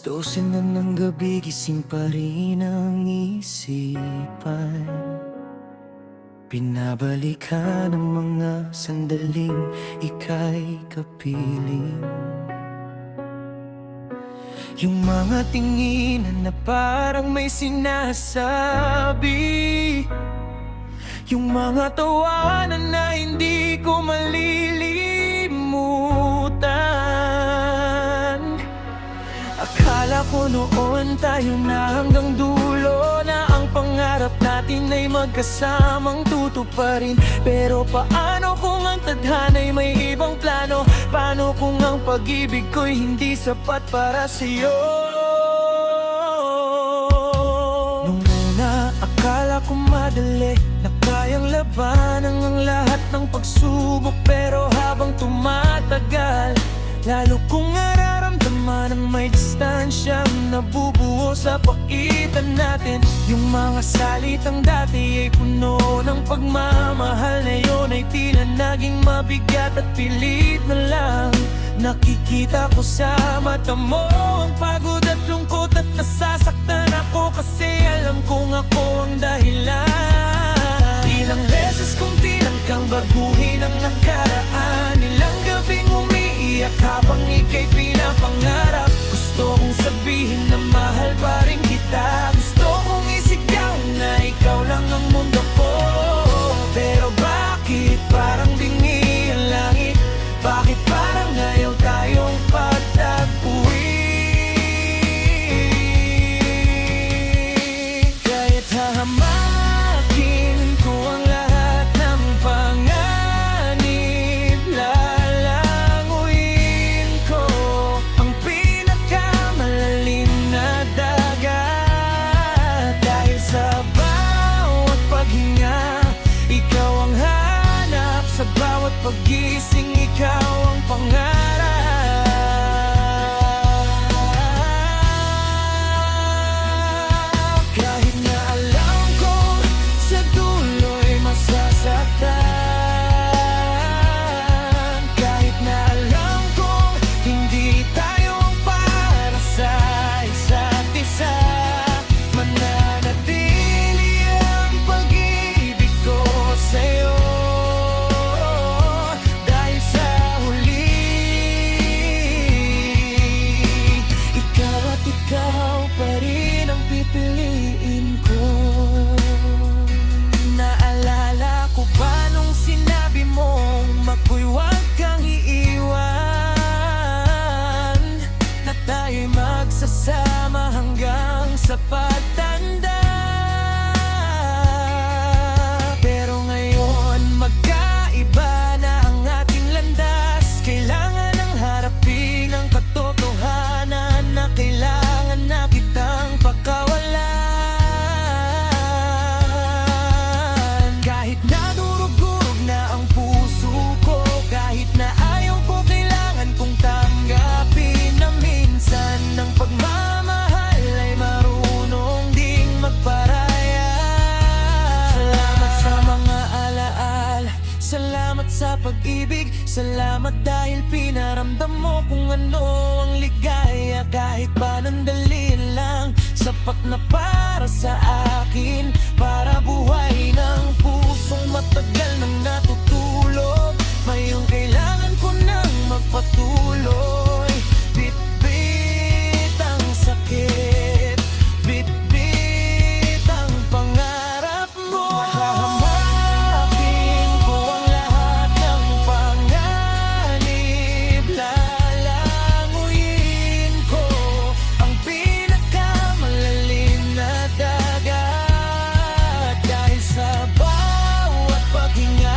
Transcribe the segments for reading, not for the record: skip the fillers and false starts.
12 na ng gabi, gising pa rin ang isipan. Pinabalikan ang mga sandaling ika'y kapiling. Yung mga tinginan na parang may sinasabi, yung mga tawanan na hindi ko malilimutan. Akala ko noon tayo na hanggang dulo, na ang pangarap natin ay magkasamang tutuparin. Pero paano kung ang tadhana'y may ibang plano? Paano kung ang pag-ibig ko'y hindi sapat para sa'yo? Nung una, akala ko madali, na kayang labanan ang lahat ng pagsubok. Pero habang tumatagal, lalo kong nararamdaman ang may distansyang nabubuo sa pagitan natin. Yung mga salitang dati ay puno ng pagmamahal, ngayon ay tila naging mabigat at pilit na lang. Nakikita ko sa mata mo ang pagod at lungkot, at nasasaktan ako kasi alam kong ako ang dahilan. Ilang beses kong tinangkang baguhin ang nakaraan, ilang gabing umiiyak habang ika'y pinapangarap. Gusto kong sabihin na mahal pa rin kita, gusto kong isigaw na ikaw lang ang mundo ko. Pero bakit parang bingi ang langit? Bakit parang ayaw tayong pagtagpuin? Kahit hahamakin ko ang lahat ng panganib, lalanguin ko ang pinakamalalim na dagat. Dahil sa bawat paghinga, ikaw ang hanap, sa bawat pagising, ikaw ang pangarap. Kahit na alam ko sa dulo'y masasaktan, kahit na alam ko hindi tayo ang para sa isa't isa, mananatili ang pag-ibig ko sa'yo. Dahil sa huli, ikaw at ikaw pa rin ang pipiliin ko. Naalala ko ba nung sinabi mong magko'y huwag kang iiwan, na tayo'y magsasama hanggang sa pagtanda? Pero ngayon magkaiba na ang ating landas. Kailangan ng harapin ang katotohanan na kailangan na kitang pakawalan. Kahit nadurog-durog na ang puso ko, kahit na ayaw ko, kailangan kong tanggapin na minsan ng pagmamahal ay marunong ding magparaya. Salamat sa mga alaala, salamat sa pag-ibig, salamat dahil pinaramdam mo kung ano ang ligaya. Kahit pa nandali lang, sapat na para sa akin, para buhay ng pusong matagal nang natutulog. Ngayong kailangan ko nang magpatuloy. Bit-bit ang sakit, bit-bit ang pangarap mo. Hahamakin ko ang lahat ng panganib, lalanguin ko ang pinakamalalim na dagat. Dahil sa bawat paghinga,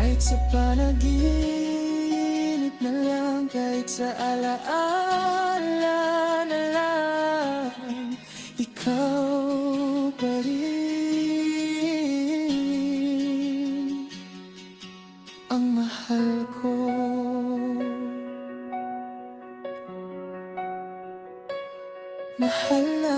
Kahit sa panaginip na lang, kahit sa alaala na lang, ikaw pa rin ang mahal ko. Mahal na